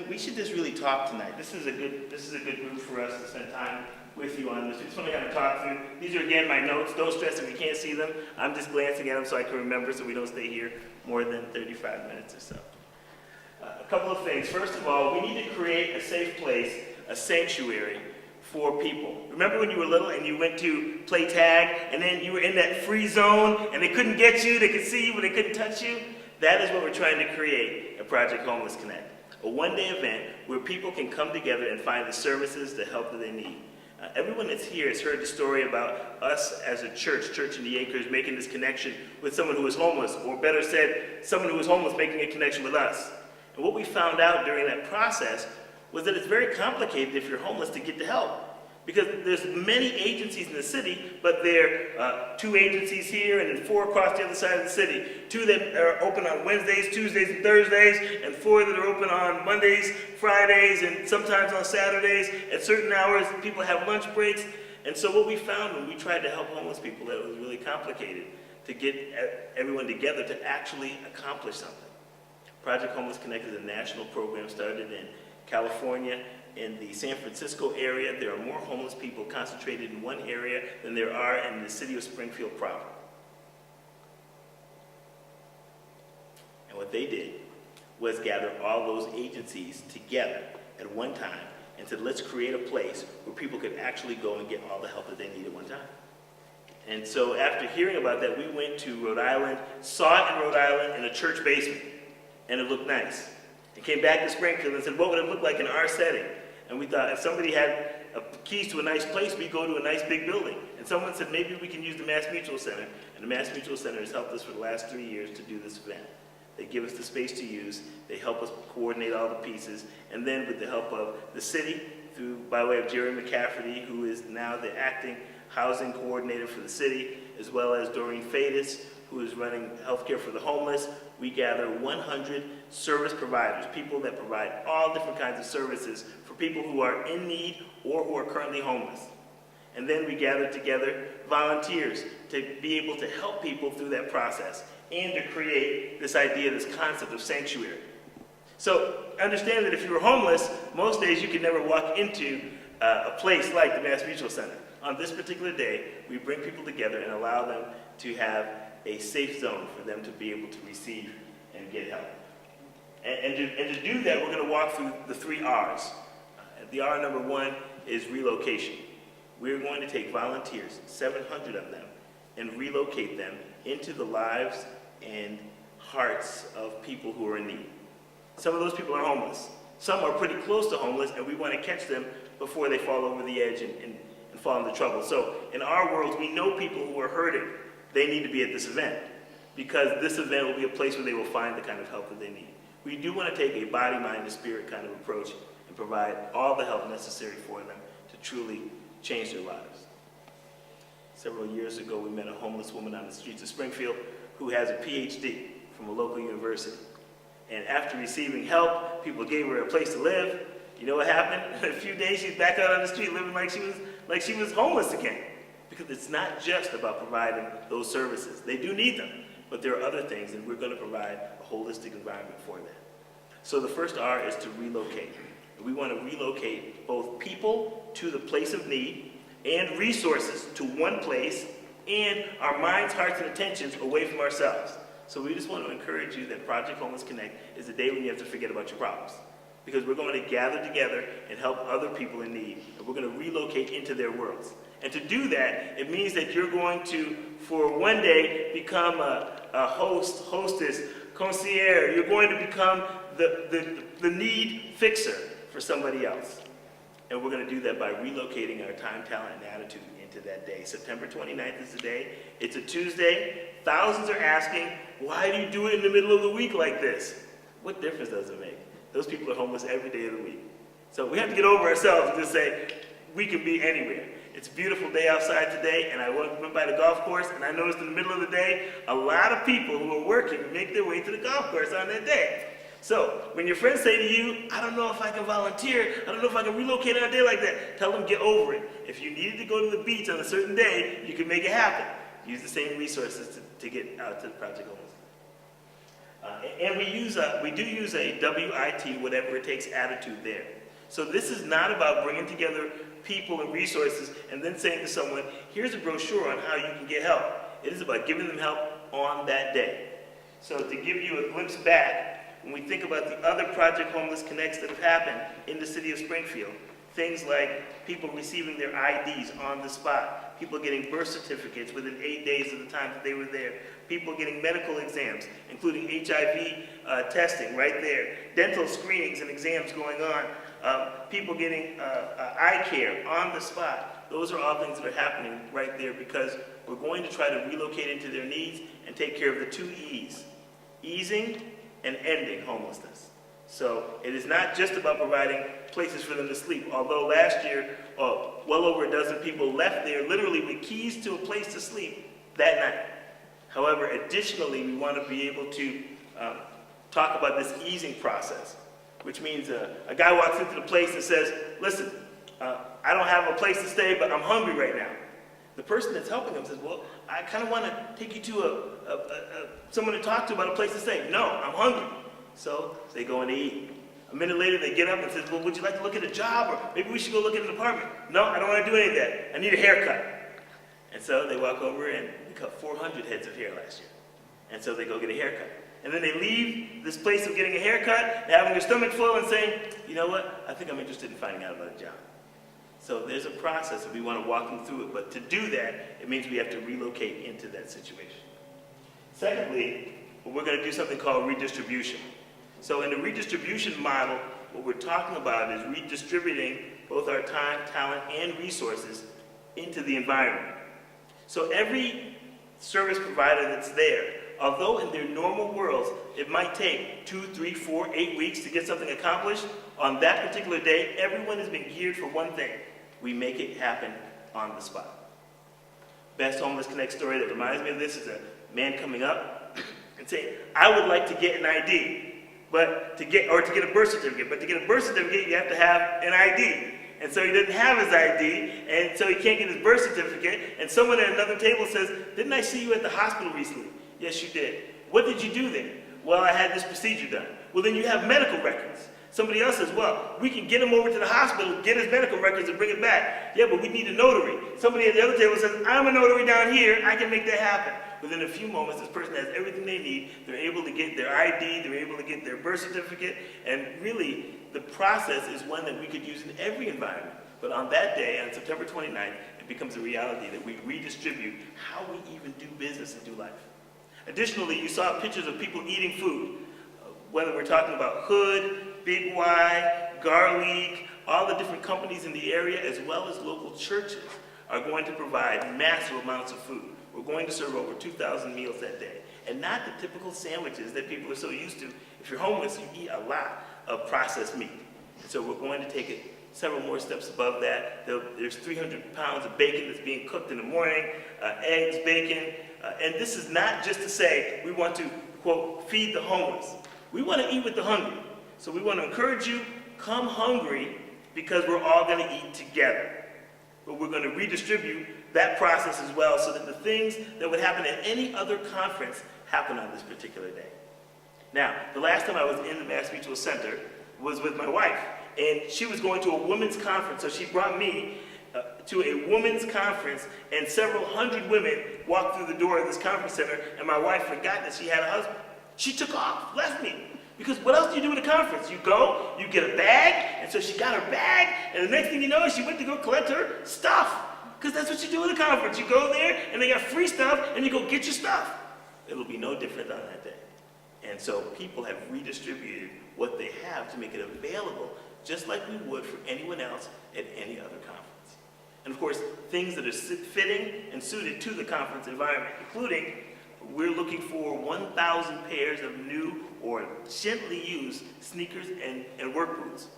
we should just really talk tonight. This is a good group for us to spend time with you on this. We just want to kind of talk through. These are, again, my notes. Don't stress if you can't see them. I'm just glancing at them so I can remember, so we don't stay here more than 35 minutes or so. A couple of things. First of all, we need to create a safe place, a sanctuary for people. Remember when you were little and you went to play tag, and then you were in that free zone, and they couldn't get you, they could see you, but they couldn't touch you? That is what we're trying to create at Project Homeless Connect. A one-day event where people can come together and find the services, the help that they need. Everyone that's here has heard the story about us as a church, Church in the Acres, making this connection with someone who is homeless, or better said, someone who is homeless making a connection with us. And what we found out during that process was that it's very complicated if you're homeless to get the help. Because there's many agencies in the city, but there are 2 agencies here and then 4 across the other side of the city. 2 that are open on Wednesdays, Tuesdays, and Thursdays, and 4 that are open on Mondays, Fridays, and sometimes on Saturdays. At certain hours, people have lunch breaks. And so what we found when we tried to help homeless people, that it was really complicated to get everyone together to actually accomplish something. Project Homeless Connect is a national program started in California. In the San Francisco area, there are more homeless people concentrated in one area than there are in the city of Springfield proper. And what they did was gather all those agencies together at one time and said, let's create a place where people could actually go and get all the help that they need at one time. And so after hearing about that, we went to Rhode Island, saw it in Rhode Island in a church basement, and it looked nice. And came back to Springfield and said, what would it look like in our setting? And we thought if somebody had keys to a nice place, we'd go to a nice big building. And someone said, maybe we can use the Mass Mutual Center. And the Mass Mutual Center has helped us for the last 3 years to do this event. They give us the space to use. They help us coordinate all the pieces. And then with the help of the city, by way of Jerry McCafferty, who is now the acting housing coordinator for the city, as well as Doreen Fadis, who is running healthcare for the homeless, we gather 100 service providers, people that provide all different kinds of services for people who are in need or who are currently homeless. And then we gather together volunteers to be able to help people through that process and to create this idea, this concept of sanctuary. So understand that if you were homeless, most days you could never walk into a place like the Mass Mutual Center. On this particular day, we bring people together and allow them to have a safe zone for them to be able to receive and get help. And to do that, we're going to walk through the 3 R's. The R number 1 is relocation. We're going to take volunteers, 700 of them, and relocate them into the lives and hearts of people who are in need. Some of those people are homeless. Some are pretty close to homeless, and we want to catch them before they fall over the edge and fall into trouble. So in our world, we know people who are hurting. They need to be at this event, because this event will be a place where they will find the kind of help that they need. We do want to take a body, mind, and spirit kind of approach and provide all the help necessary for them to truly change their lives. Several years ago, we met a homeless woman on the streets of Springfield who has a PhD from a local university. And after receiving help, people gave her a place to live. You know what happened? In a few days, she's back out on the street living like she was homeless again. Because it's not just about providing those services. They do need them, but there are other things, and we're going to provide a holistic environment for that. So the first R is to relocate. We want to relocate both people to the place of need and resources to one place, and our minds, hearts, and attentions away from ourselves. So we just want to encourage you that Project Homeless Connect is the day when you have to forget about your problems. Because we're going to gather together and help other people in need. And we're going to relocate into their worlds. And to do that, it means that you're going to, for one day, become a hostess, concierge. You're going to become the need fixer for somebody else. And we're going to do that by relocating our time, talent, and attitude into that day. September 29th is the day. It's a Tuesday. Thousands are asking, why do you do it in the middle of the week like this? What difference does it make? Those people are homeless every day of the week. So we have to get over ourselves and just say, we can be anywhere. It's a beautiful day outside today, and I went by the golf course, and I noticed in the middle of the day, a lot of people who are working make their way to the golf course on that day. So when your friends say to you, I don't know if I can volunteer, I don't know if I can relocate on a day like that, tell them get over it. If you needed to go to the beach on a certain day, you can make it happen. Use the same resources to get out to the Project Homeless. And we do use a WIT, whatever it takes attitude there. So this is not about bringing together people and resources and then saying to someone, here's a brochure on how you can get help. It is about giving them help on that day. So to give you a glimpse back, when we think about the other Project Homeless Connects that have happened in the city of Springfield, things like people receiving their IDs on the spot, people getting birth certificates within 8 days of the time that they were there, people getting medical exams, including HIV testing right there, dental screenings and exams going on, people getting eye care on the spot. Those are all things that are happening right there because we're going to try to relocate into their needs and take care of the 2 E's, easing and ending homelessness. So it is not just about providing places for them to sleep, although last year, well over a dozen people left there literally with keys to a place to sleep that night. However, additionally, we want to be able to talk about this easing process, which means a guy walks into the place and says, listen, I don't have a place to stay, but I'm hungry right now. The person that's helping them says, well, I kind of want to take you to someone to talk to about a place to stay. No, I'm hungry. So they go and they eat. A minute later, they get up and says, well, would you like to look at a job? Or maybe we should go look at an apartment. No, I don't want to do any of that. I need a haircut. And so they walk over and we cut 400 heads of hair last year. And so they go get a haircut. And then they leave this place of getting a haircut and having their stomach full and saying, you know what, I think I'm interested in finding out about a job. So there's a process and we want to walk them through it. But to do that, it means we have to relocate into that situation. Secondly, we're going to do something called redistribution. So in the redistribution model, what we're talking about is redistributing both our time, talent, and resources into the environment. So every service provider that's there, although in their normal worlds, it might take 2, 3, 4, 8 weeks to get something accomplished, on that particular day, everyone has been geared for one thing. We make it happen on the spot. Best Homeless Connect story that reminds me of this is a man coming up and saying, I would like to get an ID. But to get a birth certificate. But to get a birth certificate, you have to have an ID. And so he doesn't have his ID, and so he can't get his birth certificate. And someone at another table says, didn't I see you at the hospital recently? Yes, you did. What did you do there? Well, I had this procedure done. Well, then you have medical records. Somebody else says, well, we can get him over to the hospital, get his medical records, and bring it back. Yeah, but we need a notary. Somebody at the other table says, I'm a notary down here, I can make that happen. Within a few moments, this person has everything they need. They're able to get their ID, they're able to get their birth certificate, and really, the process is one that we could use in every environment. But on that day, on September 29th, it becomes a reality that we redistribute how we even do business and do life. Additionally, you saw pictures of people eating food, whether we're talking about Hood, Big Y, Garlic, all the different companies in the area, as well as local churches, are going to provide massive amounts of food. We're going to serve over 2,000 meals that day. And not the typical sandwiches that people are so used to. If you're homeless, you eat a lot of processed meat. And so we're going to take it several more steps above that. There's 300 pounds of bacon that's being cooked in the morning, eggs, bacon. And this is not just to say we want to, quote, feed the homeless. We want to eat with the hungry. So we want to encourage you, come hungry, because we're all going to eat together. But we're going to redistribute that process as well so that the things that would happen at any other conference happen on this particular day. Now, the last time I was in the Mass Mutual Center was with my wife, and she was going to a women's conference, so she brought me to a women's conference, and several hundred women walked through the door of this conference center, and my wife forgot that she had a husband. She took off, left me. Because what else do you do at a conference? You go, you get a bag, and so she got her bag, and the next thing you know, she went to go collect her stuff. Because that's what you do at a conference. You go there, and they got free stuff, and you go get your stuff. It'll be no different on that day. And so people have redistributed what they have to make it available, just like we would for anyone else at any other conference. And of course, things that are fitting and suited to the conference environment, including we're looking for 1,000 pairs of new or gently used sneakers and work boots.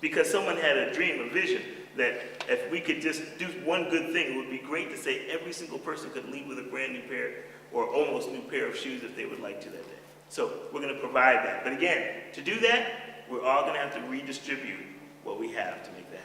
Because someone had a dream, a vision, that if we could just do one good thing, it would be great to say every single person could leave with a brand new pair or almost new pair of shoes if they would like to that day. So we're going to provide that. But again, to do that, we're all going to have to redistribute what we have to make that